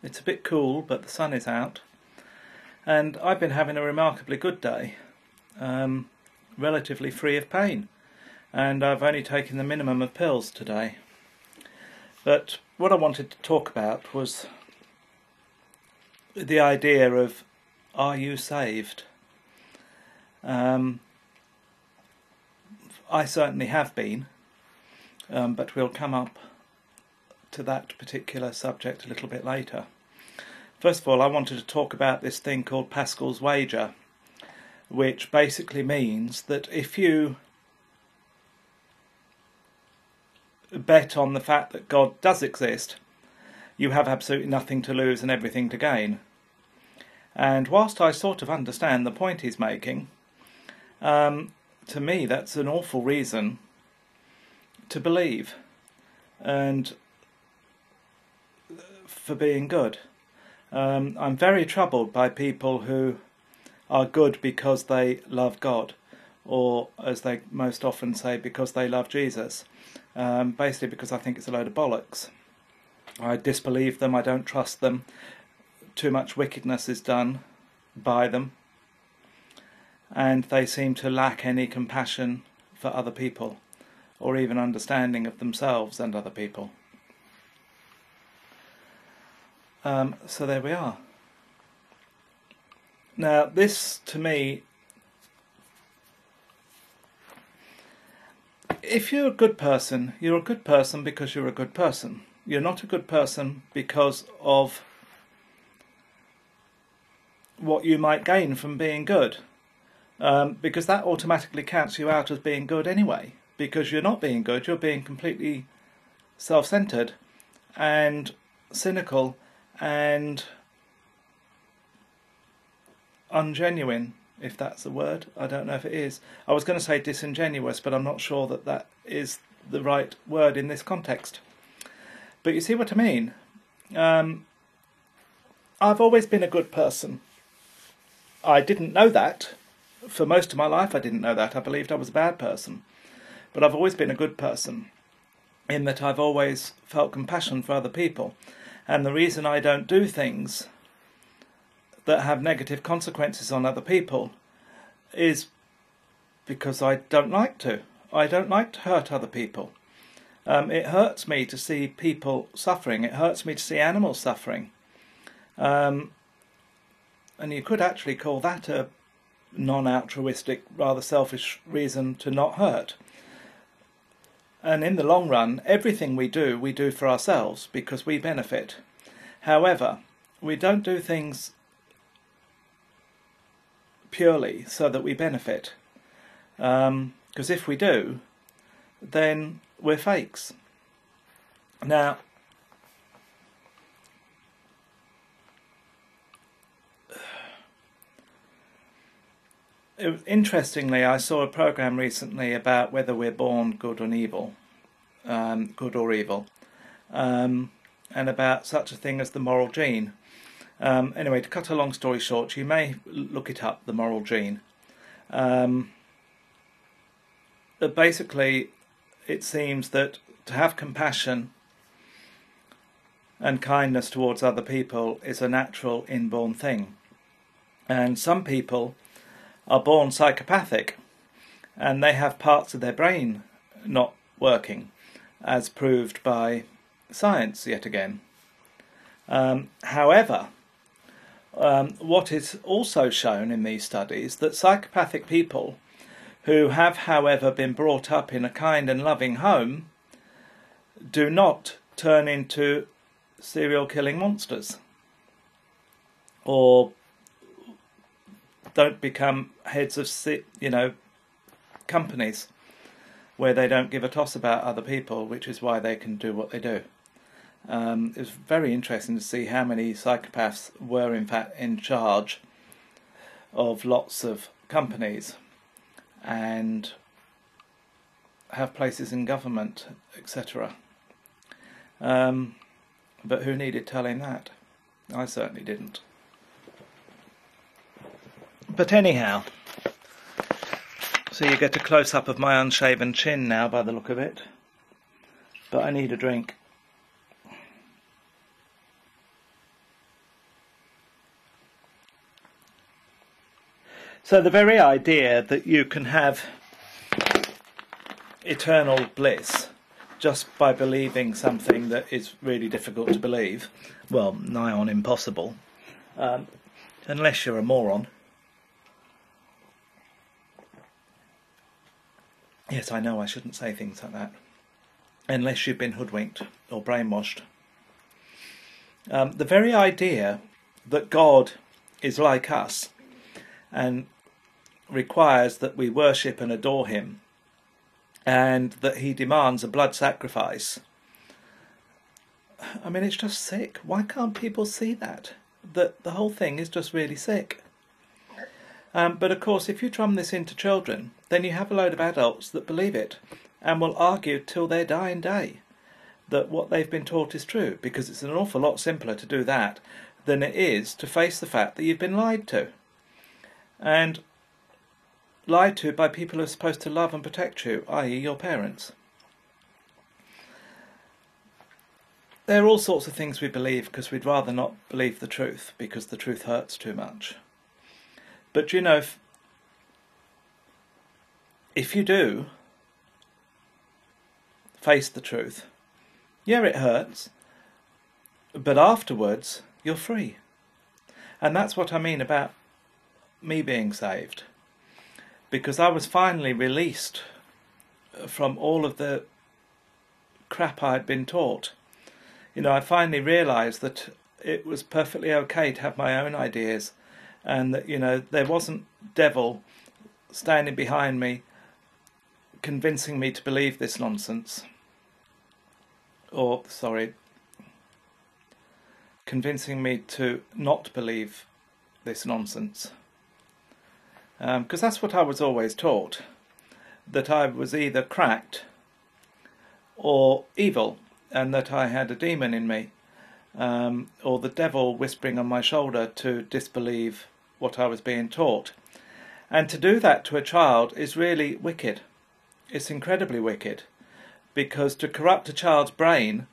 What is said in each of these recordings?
It's a bit cool, but the sun is out. And I've been having a remarkably good day, relatively free of pain. And I've only taken the minimum of pills today. But what I wanted to talk about was the idea of, are you saved? I certainly have been, but we'll come up to that particular subject a little bit later. First of all, I wanted to talk about this thing called Pascals Wager, which basically means that if you bet on the fact that God does exist, you have absolutely nothing to lose and everything to gain. And whilst I sort of understand the point he's making, to me that's an awful reason to believe and for being good. I'm very troubled by people who are good because they love God, or as they most often say, because they love Jesus. Basically because I think it's a load of bollocks. I disbelieve them, I don't trust them. Too much wickedness is done by them, and they seem to lack any compassion for other people, or even understanding of themselves and other people. So there we are. Now this, to me, if you're a good person, you're a good person because you're a good person. You're not a good person because of what you might gain from being good, because that automatically counts you out as being good anyway, because you're not being good, you're being completely self-centered and cynical and ungenuine, if that's a word. I don't know if it is. I was going to say disingenuous, but I'm not sure that that is the right word in this context. But you see what I mean? I've always been a good person. I didn't know that. For most of my life I didn't know that. I believed I was a bad person. But I've always been a good person, in that I've always felt compassion for other people. And the reason I don't do things that have negative consequences on other people is because I don't like to. I don't like to hurt other people. It hurts me to see people suffering. It hurts me to see animals suffering. And you could actually call that a non-altruistic, rather selfish reason to not hurt. And in the long run, everything we do for ourselves because we benefit. However, we don't do things purely so that we benefit. Because if we do, then we're fakes. Now, interestingly, I saw a program recently about whether we're born good or evil, and about such a thing as the moral gene. Anyway, to cut a long story short, you may look it up, the moral gene. Basically, it seems that to have compassion and kindness towards other people is a natural inborn thing. And some people are born psychopathic, and they have parts of their brain not working, as proved by science yet again. However, what is also shown in these studies, that psychopathic people who have, however, been brought up in a kind and loving home do not turn into serial killing monsters, or don't become heads of companies where they don't give a toss about other people, which is why they can do what they do. It was very interesting to see how many psychopaths were in fact in charge of lots of companies and have places in government, etc. But who needed telling that? I certainly didn't. But anyhow, so you get a close-up of my unshaven chin now by the look of it. But I need a drink. So the very idea that you can have eternal bliss just by believing something that is really difficult to believe, well, nigh on impossible, unless you're a moron. Yes, I know I shouldn't say things like that. Unless you've been hoodwinked or brainwashed. The very idea that God is like us and requires that we worship and adore him, and that he demands a blood sacrifice. I mean, it's just sick. Why can't people see that? That the whole thing is just really sick. But of course, if you drum this into children, then you have a load of adults that believe it and will argue till their dying day that what they've been taught is true, because it's an awful lot simpler to do that than it is to face the fact that you've been lied to. And lied to by people who are supposed to love and protect you, i.e. your parents. There are all sorts of things we believe because we'd rather not believe the truth, because the truth hurts too much. But you know, if you do face the truth, yeah, it hurts, but afterwards you're free. And that's what I mean about me being saved. Because I was finally released from all of the crap I'd been taught. You know, I finally realised that it was perfectly okay to have my own ideas, and that, you know, there wasn't devil standing behind me convincing me to believe this nonsense. Or, sorry, convincing me to not believe this nonsense. Because that's what I was always taught, that I was either cracked or evil, and that I had a demon in me, or the devil whispering on my shoulder to disbelieve what I was being taught. And to do that to a child is really wicked. It's incredibly wicked, because to corrupt a child's brain,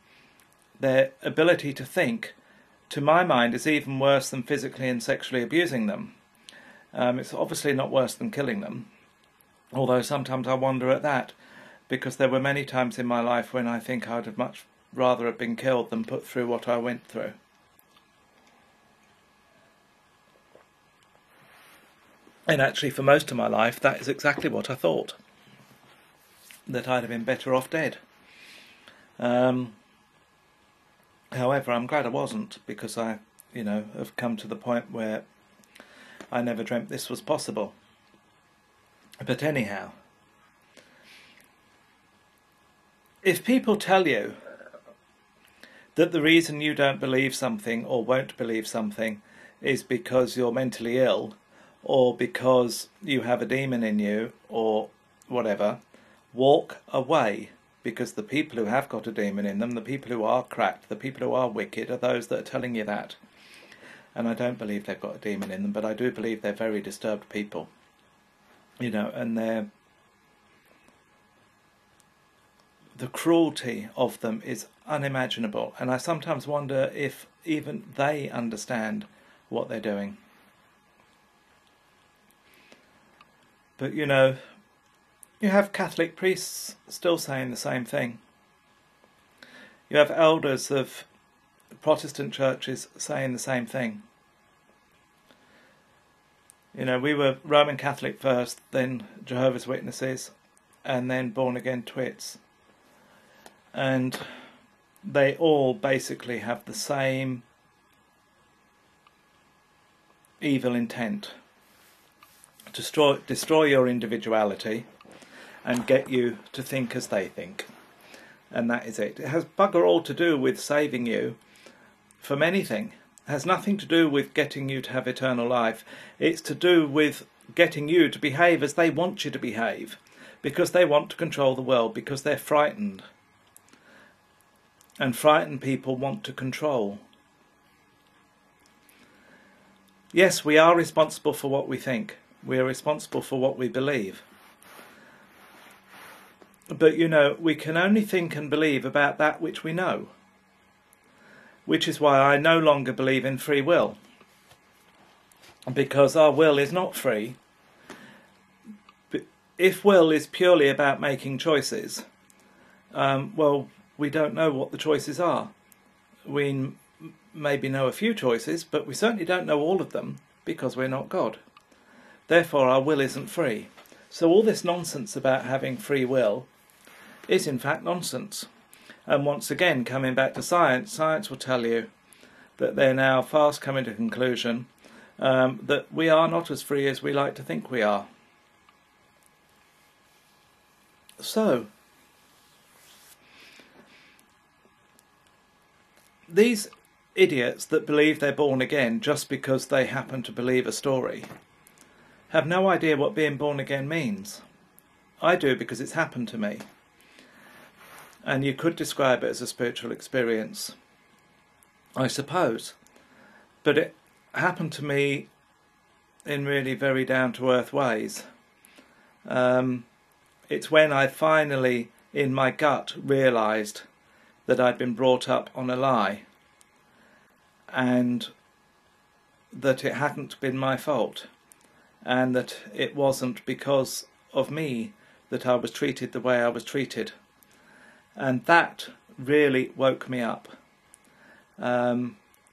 their ability to think, to my mind, is even worse than physically and sexually abusing them. It's obviously not worse than killing them, although sometimes I wonder at that, because there were many times in my life when I think I'd have much rather have been killed than put through what I went through. And actually, for most of my life, that is exactly what I thought, that I'd have been better off dead. However, I'm glad I wasn't, because I, you know, have come to the point where I never dreamt this was possible. But anyhow, if people tell you that the reason you don't believe something or won't believe something is because you're mentally ill, or because you have a demon in you, or whatever, walk away, because the people who have got a demon in them, the people who are cracked, the people who are wicked, are those that are telling you that. And I don't believe they've got a demon in them, but I do believe they're very disturbed people. You know, and the cruelty of them is unimaginable. And I sometimes wonder if even they understand what they're doing. But, you know, you have Catholic priests still saying the same thing. You have elders of Protestant churches saying the same thing. You know, we were Roman Catholic first, then Jehovah's Witnesses, and then born again twits. And they all basically have the same evil intent. Destroy your individuality and get you to think as they think. And that is it. It has bugger all to do with saving you from anything. It has nothing to do with getting you to have eternal life. It's to do with getting you to behave as they want you to behave, because they want to control the world, because they're frightened. And frightened people want to control. Yes, we are responsible for what we think. We are responsible for what we believe. But, you know, we can only think and believe about that which we know. Which is why I no longer believe in free will. Because our will is not free. if will is purely about making choices, well, we don't know what the choices are. We maybe know a few choices, but we certainly don't know all of them because we're not God. Therefore, our will isn't free. So all this nonsense about having free will is in fact nonsense. And once again, coming back to science, science will tell you that they're now fast coming to the conclusion that we are not as free as we like to think we are. So, these idiots that believe they're born again just because they happen to believe a story have no idea what being born again means. I do, because it's happened to me. And you could describe it as a spiritual experience, I suppose. But it happened to me in really very down-to-earth ways. It's when I finally, in my gut, realised that I'd been brought up on a lie, and that it hadn't been my fault, and that it wasn't because of me that I was treated the way I was treated. And that really woke me up.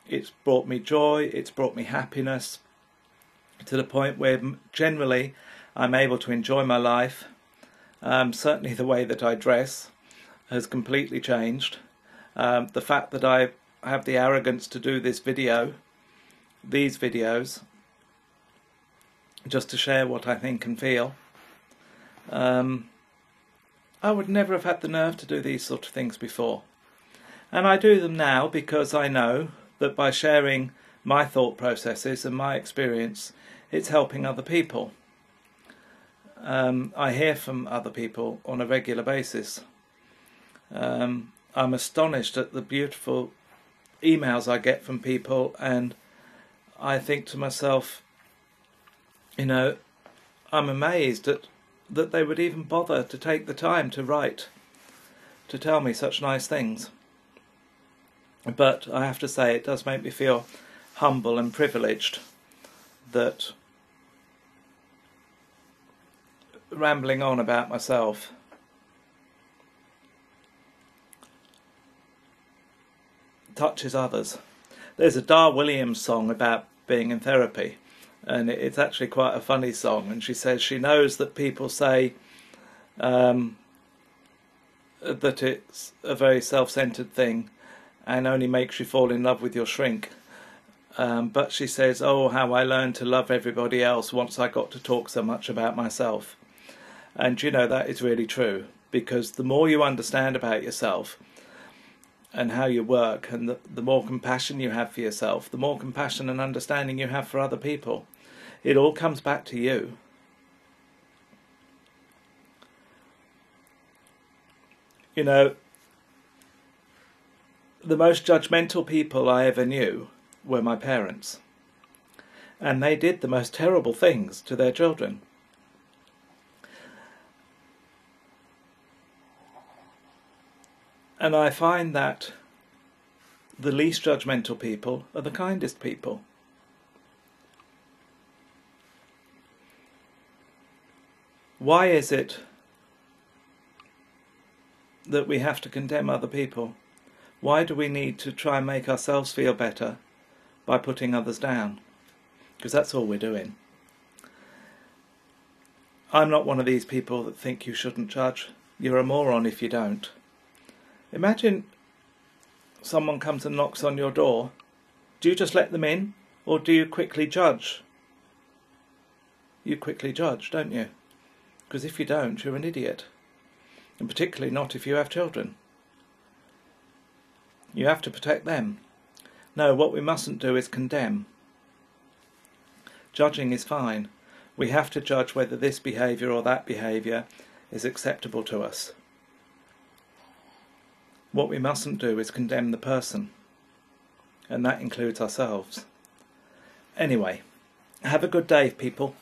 It's brought me joy, it's brought me happiness, to the point where generally I'm able to enjoy my life. Certainly the way that I dress has completely changed. The fact that I have the arrogance to do these videos, just to share what I think and feel. I would never have had the nerve to do these sort of things before. And I do them now because I know that by sharing my thought processes and my experience, it's helping other people. I hear from other people on a regular basis. I'm astonished at the beautiful emails I get from people, and I think to myself, you know, I'm amazed that they would even bother to take the time to write, to tell me such nice things. But I have to say, it does make me feel humble and privileged that rambling on about myself touches others. There's a Dar Williams song about being in therapy, and it's actually quite a funny song, and she says she knows that people say that it's a very self-centered thing and only makes you fall in love with your shrink, but she says, oh, how I learned to love everybody else once I got to talk so much about myself. And you know, that is really true, because the more you understand about yourself and how you work, and the more compassion you have for yourself, the more compassion and understanding you have for other people, it all comes back to you. You know, the most judgmental people I ever knew were my parents, and they did the most terrible things to their children. And I find that the least judgmental people are the kindest people. Why is it that we have to condemn other people? Why do we need to try and make ourselves feel better by putting others down? Because that's all we're doing. I'm not one of these people that think you shouldn't judge. You're a moron if you don't. Imagine someone comes and knocks on your door. Do you just let them in, or do you quickly judge? You quickly judge, don't you? Because if you don't, you're an idiot. And particularly not if you have children. You have to protect them. No, what we mustn't do is condemn. Judging is fine. We have to judge whether this behaviour or that behaviour is acceptable to us. What we mustn't do is condemn the person, and that includes ourselves. Anyway, have a good day, people.